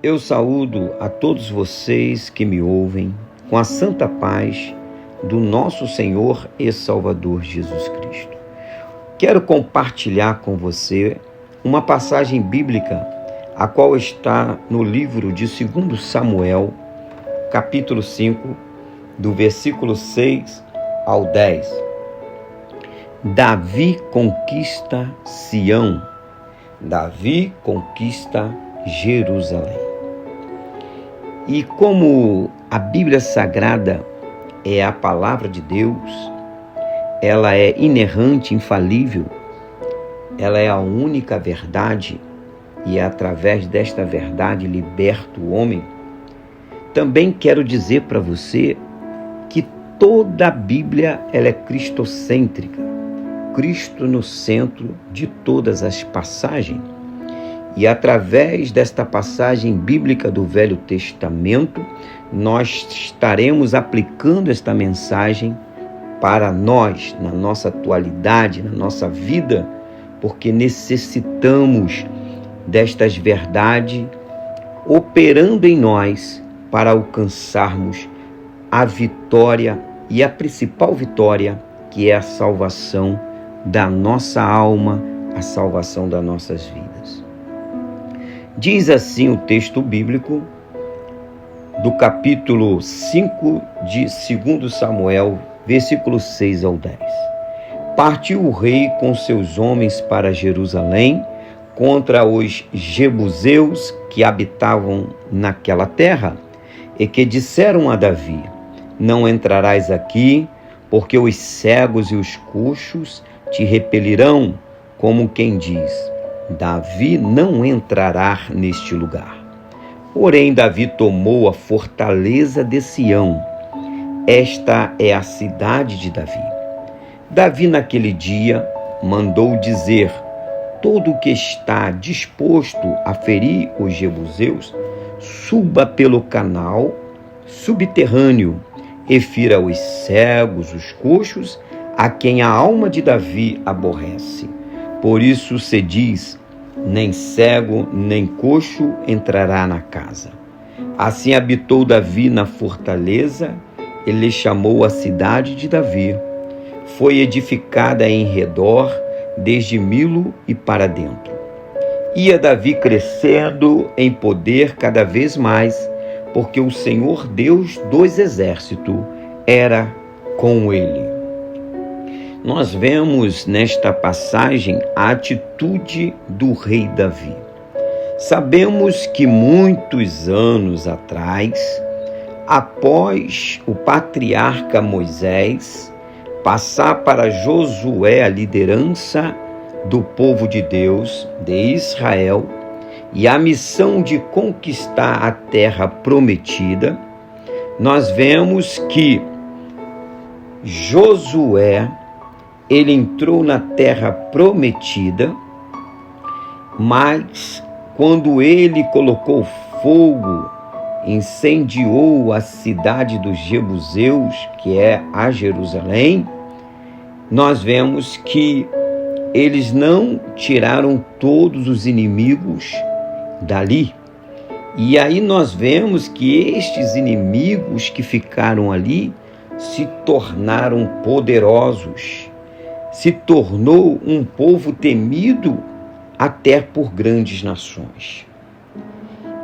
Eu saúdo a todos vocês que me ouvem com a santa paz do nosso Senhor e Salvador Jesus Cristo. Quero compartilhar com você uma passagem bíblica, a qual está no livro de 2 Samuel, capítulo 5, do versículo 6 ao 10. Davi conquista Sião. Davi conquista Jerusalém. E como a Bíblia Sagrada é a palavra de Deus, ela é inerrante, infalível, ela é a única verdade e através desta verdade liberta o homem. Também quero dizer para você que toda a Bíblia ela é cristocêntrica, Cristo no centro de todas as passagens. E através desta passagem bíblica do Velho Testamento, nós estaremos aplicando esta mensagem para nós, na nossa atualidade, na nossa vida, porque necessitamos destas verdades operando em nós para alcançarmos a vitória e a principal vitória, que é a salvação da nossa alma, a salvação das nossas vidas. Diz assim o texto bíblico do capítulo 5 de 2 Samuel, versículos 6 ao 10. Partiu o rei com seus homens para Jerusalém contra os jebuseus que habitavam naquela terra e que disseram a Davi: não entrarás aqui, porque os cegos e os coxos te repelirão, como quem diz: Davi não entrará neste lugar. Porém, Davi tomou a fortaleza de Sião. Esta é a cidade de Davi. Davi, naquele dia, mandou dizer: todo o que está disposto a ferir os jebuseus, suba pelo canal subterrâneo e fira os cegos, os coxos, a quem a alma de Davi aborrece. Por isso se diz: nem cego, nem coxo entrará na casa. Assim habitou Davi na fortaleza, ele chamou a cidade de Davi. Foi edificada em redor, desde Milo e para dentro. Ia Davi crescendo em poder cada vez mais, porque o Senhor Deus dos exércitos era com ele. Nós vemos nesta passagem a atitude do rei Davi. Sabemos que muitos anos atrás, após o patriarca Moisés passar para Josué a liderança do povo de Deus, de Israel, e a missão de conquistar a terra prometida, nós vemos que Josué, ele entrou na terra prometida, mas quando ele colocou fogo, incendiou a cidade dos jebuseus, que é a Jerusalém, nós vemos que eles não tiraram todos os inimigos dali. E aí nós vemos que estes inimigos que ficaram ali se tornaram poderosos, se tornou um povo temido até por grandes nações.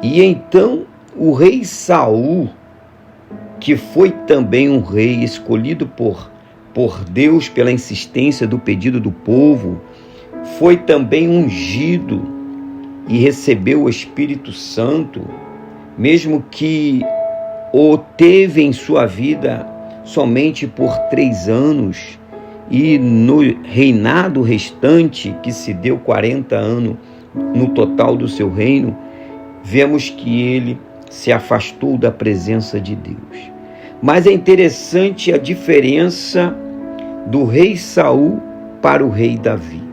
E então o rei Saul, que foi também um rei escolhido por Deus pela insistência do pedido do povo, foi também ungido e recebeu o Espírito Santo, mesmo que o teve em sua vida somente por 3 anos, e no reinado restante, que se deu 40 anos no total do seu reino, vemos que ele se afastou da presença de Deus. Mas é interessante a diferença do rei Saul para o rei Davi.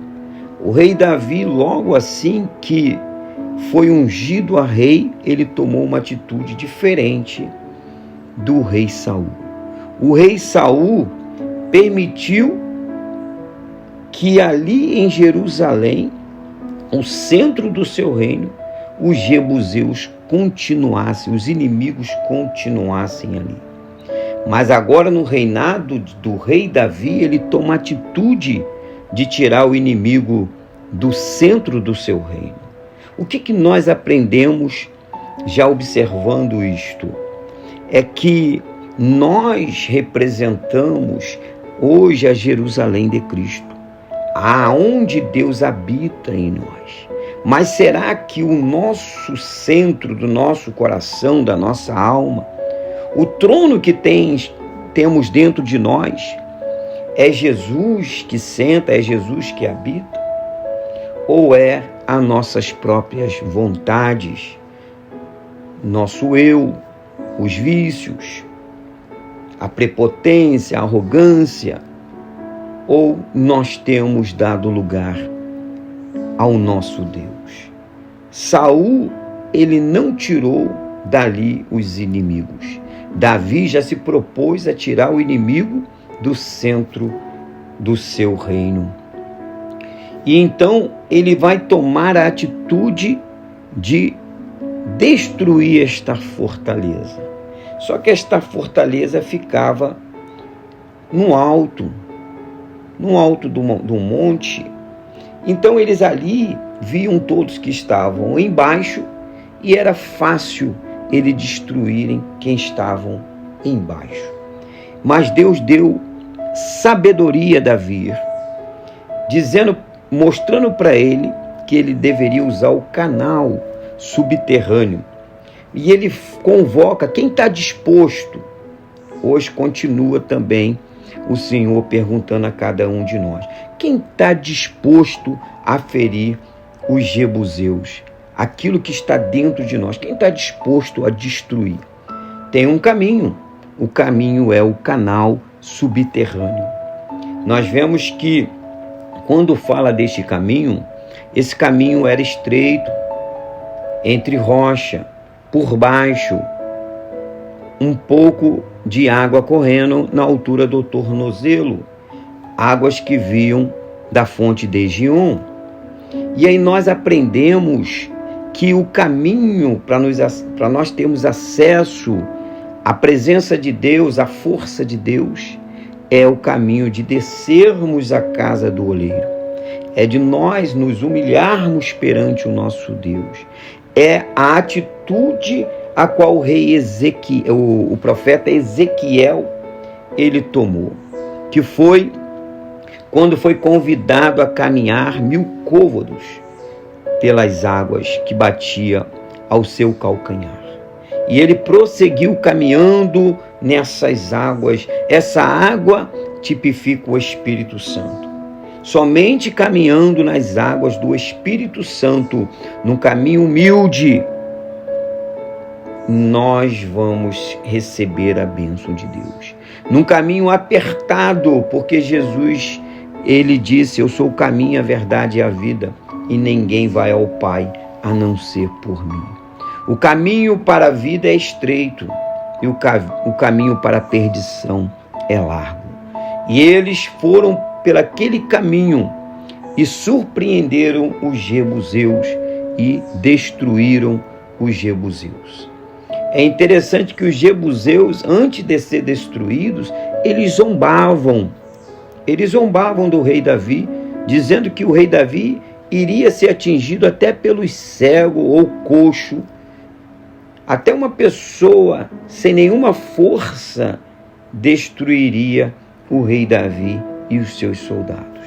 O rei Davi, logo assim que foi ungido a rei, ele tomou uma atitude diferente do rei Saul. O rei Saul permitiu que ali em Jerusalém, o centro do seu reino, os jebuseus continuassem, os inimigos continuassem ali. Mas agora, no reinado do rei Davi, ele toma a atitude de tirar o inimigo do centro do seu reino. O que nós aprendemos já observando isto? É que nós representamos hoje a Jerusalém de Cristo, aonde Deus habita em nós. Mas será que o nosso centro do nosso coração, da nossa alma, o trono que temos dentro de nós, é Jesus que senta, é Jesus que habita? Ou é as nossas próprias vontades, nosso eu, os vícios, a prepotência, a arrogância? Ou nós temos dado lugar ao nosso Deus? Saul, ele não tirou dali os inimigos. Davi já se propôs a tirar o inimigo do centro do seu reino. E então ele vai tomar a atitude de destruir esta fortaleza. Só que esta fortaleza ficava no alto do monte. Então eles ali viam todos que estavam embaixo e era fácil eles destruírem quem estavam embaixo. Mas Deus deu sabedoria a Davi, mostrando para ele que ele deveria usar o canal subterrâneo. E ele convoca quem está disposto. Hoje continua também o Senhor perguntando a cada um de nós: quem está disposto a ferir os jebuseus? Aquilo que está dentro de nós, quem está disposto a destruir? Tem um caminho. O caminho é o canal subterrâneo. Nós vemos que quando fala deste caminho, esse caminho era estreito, entre rocha, por baixo, um pouco de água correndo na altura do tornozelo, águas que vinham da fonte de Gion. E aí nós aprendemos que o caminho para nós termos acesso à presença de Deus, à força de Deus, é o caminho de descermos à casa do oleiro. É de nós nos humilharmos perante o nosso Deus. É a atitude a qual o profeta Ezequiel, ele tomou, que foi quando foi convidado a caminhar 1000 côvados pelas águas que batia ao seu calcanhar. E ele prosseguiu caminhando nessas águas. Essa água tipifica o Espírito Santo. Somente caminhando nas águas do Espírito Santo, num caminho humilde, nós vamos receber a bênção de Deus. Num caminho apertado, porque Jesus, ele disse: eu sou o caminho, a verdade e a vida, e ninguém vai ao Pai a não ser por mim. O caminho para a vida é estreito e o caminho para a perdição é largo. E eles foram pelaquele caminho e surpreenderam os jebuseus e destruíram os jebuseus. É interessante que os jebuseus, antes de ser destruídos, eles zombavam do rei Davi, dizendo que o rei Davi iria ser atingido até pelos cegos ou coxo. Até uma pessoa sem nenhuma força destruiria o rei Davi e os seus soldados.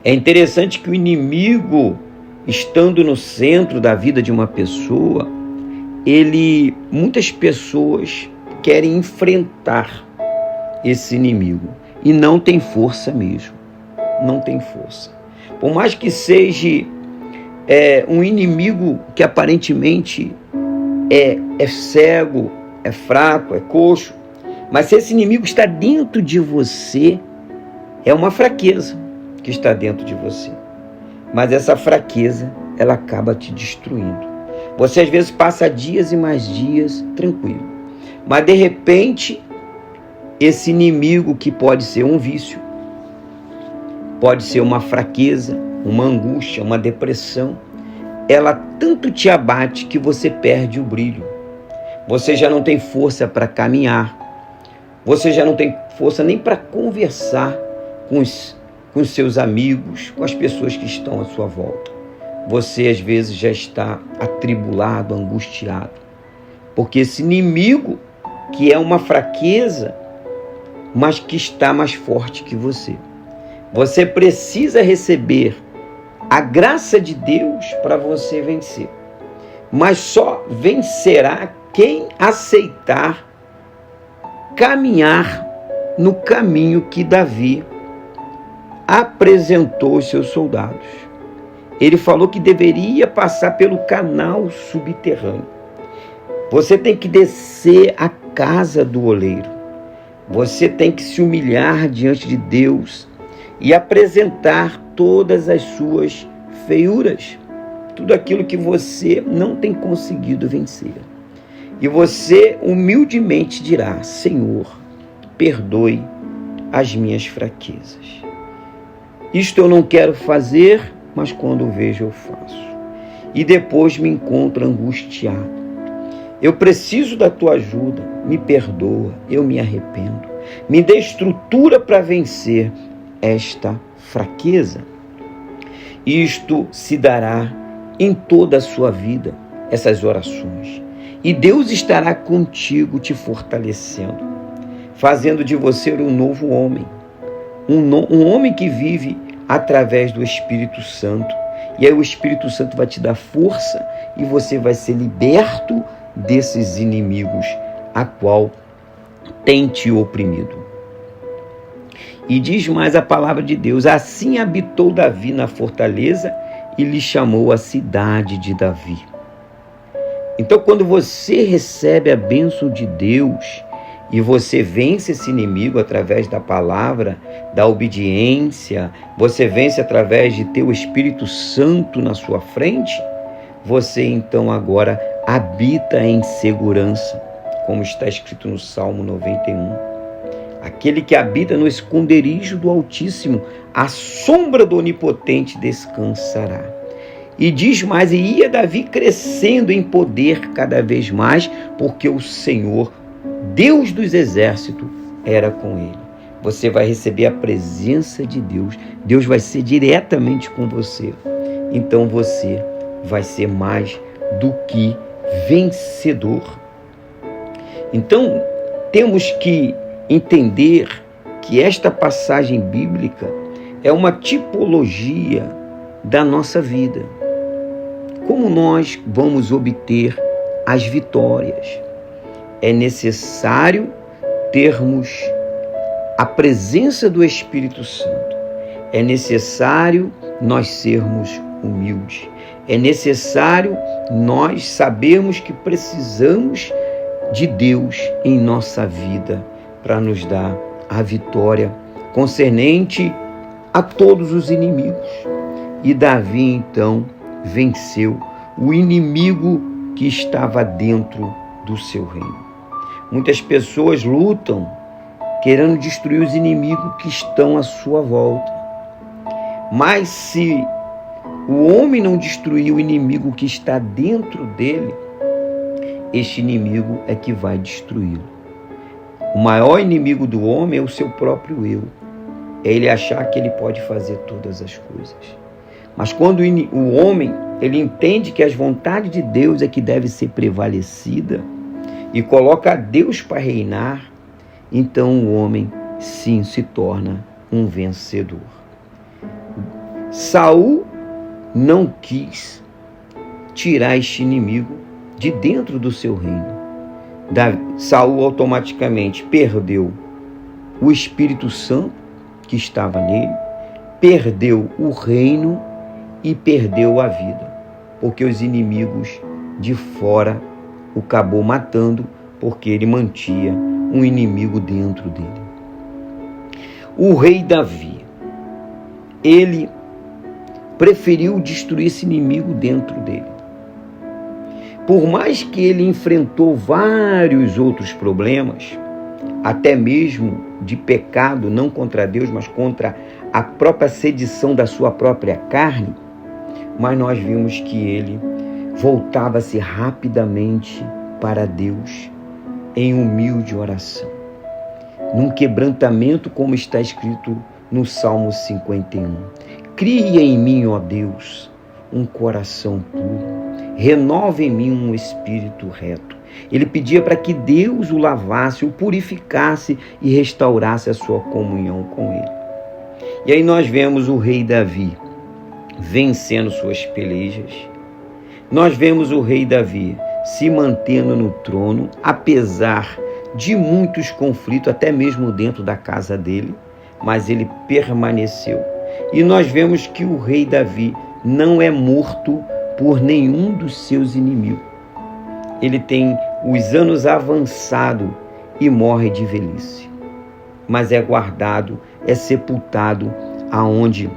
É interessante que o inimigo, estando no centro da vida de uma pessoa, muitas pessoas querem enfrentar esse inimigo e não tem força mesmo. Não tem força. Por mais que seja um inimigo que aparentemente é cego, é fraco, é coxo, mas se esse inimigo está dentro de você, é uma fraqueza que está dentro de você. Mas essa fraqueza, ela acaba te destruindo. Você às vezes passa dias e mais dias tranquilo, mas de repente, esse inimigo, que pode ser um vício, pode ser uma fraqueza, uma angústia, uma depressão, ela tanto te abate que você perde o brilho. Você já não tem força para caminhar. Você já não tem força nem para conversar com os seus amigos, com as pessoas que estão à sua volta. Você às vezes já está atribulado, angustiado, porque esse inimigo, que é uma fraqueza, mas que está mais forte que você. Você precisa receber a graça de Deus para você vencer. Mas só vencerá quem aceitar caminhar no caminho que Davi apresentou aos seus soldados. Ele falou que deveria passar pelo canal subterrâneo. Você tem que descer à casa do oleiro. Você tem que se humilhar diante de Deus e apresentar todas as suas feiuras, tudo aquilo que você não tem conseguido vencer. E você humildemente dirá: Senhor, perdoe as minhas fraquezas. Isto eu não quero fazer, mas quando vejo eu faço. E depois me encontro angustiado. Eu preciso da tua ajuda, me perdoa, eu me arrependo. Me dê estrutura para vencer esta fraqueza. Isto se dará em toda a sua vida, essas orações. E Deus estará contigo, te fortalecendo, fazendo de você um novo homem. Um homem que vive através do Espírito Santo. E aí o Espírito Santo vai te dar força e você vai ser liberto desses inimigos a qual tem te oprimido. E diz mais a palavra de Deus: assim habitou Davi na fortaleza e lhe chamou a cidade de Davi. Então, quando você recebe a bênção de Deus e você vence esse inimigo através da palavra, da obediência, você vence através de ter o Espírito Santo na sua frente, você então agora habita em segurança, como está escrito no Salmo 91. Aquele que habita no esconderijo do Altíssimo, à sombra do Onipotente descansará. E diz mais: e ia Davi crescendo em poder cada vez mais, porque o Senhor, Deus dos exércitos, era com ele. Você vai receber a presença de Deus. Deus vai ser diretamente com você. Então você vai ser mais do que vencedor. Então temos que entender que esta passagem bíblica é uma tipologia da nossa vida. Como nós vamos obter as vitórias? É necessário termos a presença do Espírito Santo. É necessário nós sermos humildes. É necessário nós sabermos que precisamos de Deus em nossa vida para nos dar a vitória concernente a todos os inimigos. E Davi então venceu o inimigo que estava dentro do seu reino. Muitas pessoas lutam querendo destruir os inimigos que estão à sua volta. Mas se o homem não destruir o inimigo que está dentro dele, este inimigo é que vai destruí-lo. O maior inimigo do homem é o seu próprio eu. É ele achar que ele pode fazer todas as coisas. Mas quando o homem ele entende que as vontades de Deus é que deve ser prevalecida e coloca a Deus para reinar, então o homem sim se torna um vencedor. Saul não quis tirar este inimigo de dentro do seu reino. Saul automaticamente perdeu o Espírito Santo que estava nele, perdeu o reino e perdeu a vida, porque os inimigos de fora o acabou matando, porque ele mantinha um inimigo dentro dele. O rei Davi, ele preferiu destruir esse inimigo dentro dele. Por mais que ele enfrentou vários outros problemas, até mesmo de pecado, não contra Deus, mas contra a própria sedição da sua própria carne, mas nós vimos que ele voltava-se rapidamente para Deus em humilde oração, num quebrantamento, como está escrito no Salmo 51. Cria em mim, ó Deus, um coração puro, renova em mim um espírito reto. Ele pedia para que Deus o lavasse, o purificasse e restaurasse a sua comunhão com ele. E aí nós vemos o rei Davi vencendo suas pelejas. Nós vemos o rei Davi se mantendo no trono, apesar de muitos conflitos, até mesmo dentro da casa dele, mas ele permaneceu. E nós vemos que o rei Davi não é morto por nenhum dos seus inimigos. Ele tem os anos avançados e morre de velhice, mas é guardado, é sepultado aonde?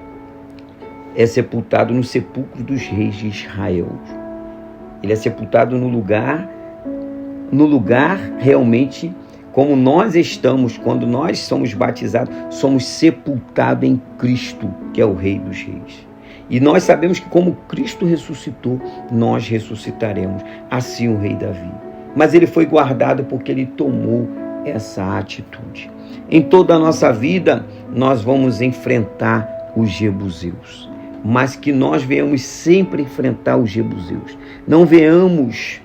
É sepultado no sepulcro dos reis de Israel. Ele é sepultado no lugar realmente como nós estamos, quando nós somos batizados, somos sepultados em Cristo, que é o Rei dos Reis. E nós sabemos que como Cristo ressuscitou, nós ressuscitaremos. Assim o rei Davi. Mas ele foi guardado porque ele tomou essa atitude. Em toda a nossa vida, nós vamos enfrentar os jebuseus. Mas que nós venhamos sempre enfrentar os jebuseus. Não venhamos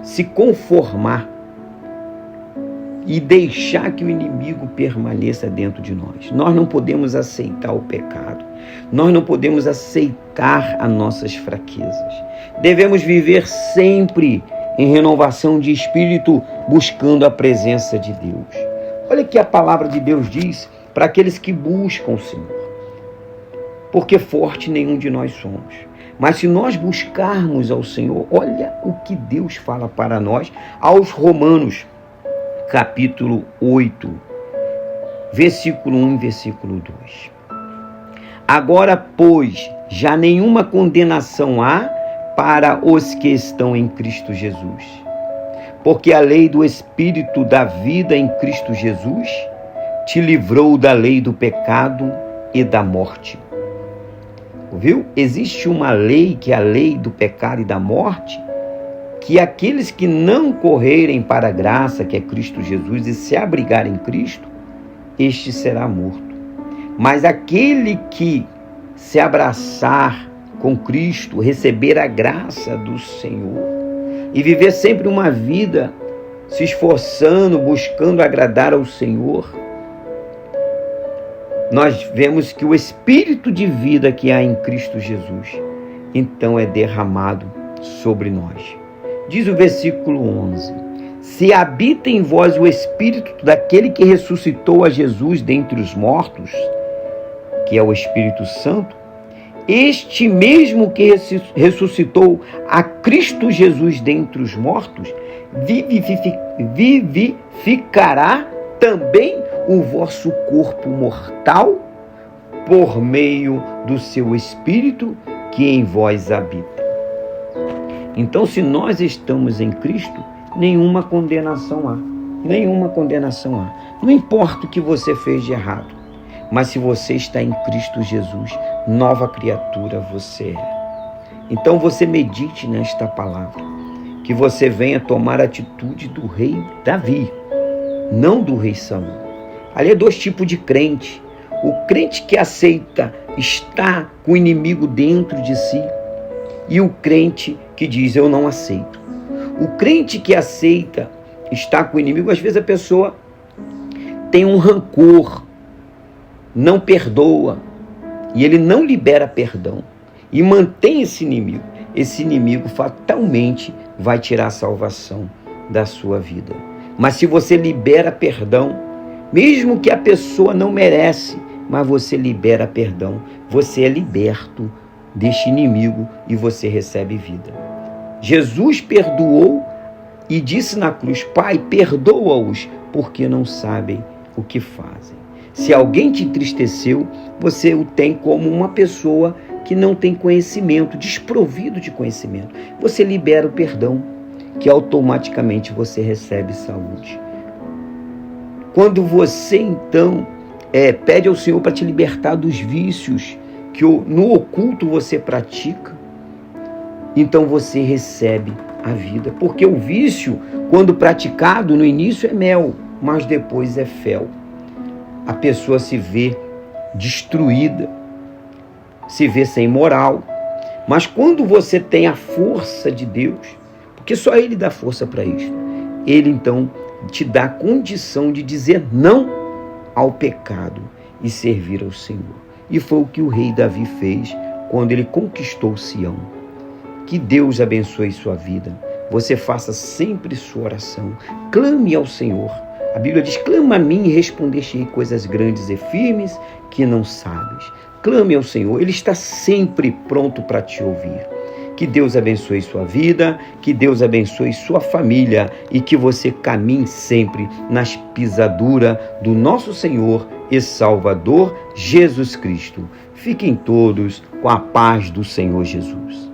se conformar e deixar que o inimigo permaneça dentro de nós. Nós não podemos aceitar o pecado. Nós não podemos aceitar as nossas fraquezas. Devemos viver sempre em renovação de espírito, buscando a presença de Deus. Olha o que a palavra de Deus diz para aqueles que buscam o Senhor. Porque forte nenhum de nós somos. Mas se nós buscarmos ao Senhor, olha o que Deus fala para nós aos Romanos, capítulo 8, versículo 1 e versículo 2. Agora, pois, já nenhuma condenação há para os que estão em Cristo Jesus. Porque a lei do Espírito da vida em Cristo Jesus te livrou da lei do pecado e da morte. Viu? Existe uma lei, que é a lei do pecado e da morte, que aqueles que não correrem para a graça, que é Cristo Jesus, e se abrigarem em Cristo, este será morto. Mas aquele que se abraçar com Cristo, receber a graça do Senhor e viver sempre uma vida se esforçando, buscando agradar ao Senhor, nós vemos que o Espírito de vida que há em Cristo Jesus, então é derramado sobre nós. Diz o versículo 11: se habita em vós o Espírito daquele que ressuscitou a Jesus dentre os mortos, que é o Espírito Santo, este mesmo que ressuscitou a Cristo Jesus dentre os mortos, vivificará também o vosso corpo mortal por meio do seu Espírito que em vós habita. Então, se nós estamos em Cristo, nenhuma condenação há. Nenhuma condenação há. Não importa o que você fez de errado, mas se você está em Cristo Jesus, nova criatura você é. Então você medite nesta palavra, que você venha tomar a atitude do rei Davi, não do rei Saul. Ali é dois tipos de crente. O crente que aceita estar com o inimigo dentro de si, e o crente que diz, eu não aceito. O crente que aceita estar com o inimigo, às vezes a pessoa tem um rancor, não perdoa, e ele não libera perdão, e mantém esse inimigo. Esse inimigo fatalmente vai tirar a salvação da sua vida. Mas se você libera perdão, mesmo que a pessoa não merece, mas você libera perdão, você é liberto deste inimigo e você recebe vida. Jesus perdoou e disse na cruz, Pai, perdoa-os, porque não sabem o que fazem. Se alguém te entristeceu, você o tem como uma pessoa que não tem conhecimento, desprovido de conhecimento. Você libera o perdão, que automaticamente você recebe saúde. Quando você então pede ao Senhor para te libertar dos vícios que no oculto você pratica, então você recebe a vida. Porque o vício, quando praticado no início é mel, mas depois é fel. A pessoa se vê destruída, se vê sem moral. Mas quando você tem a força de Deus, porque só Ele dá força para isso, Ele então te dá a condição de dizer não ao pecado e servir ao Senhor. E foi o que o rei Davi fez quando ele conquistou Sião. Que Deus abençoe sua vida. Você faça sempre sua oração. Clame ao Senhor. A Bíblia diz: clama a mim e responder-te-ei coisas grandes e firmes que não sabes. Clame ao Senhor. Ele está sempre pronto para te ouvir. Que Deus abençoe sua vida, que Deus abençoe sua família e que você caminhe sempre nas pisaduras do nosso Senhor e Salvador Jesus Cristo. Fiquem todos com a paz do Senhor Jesus.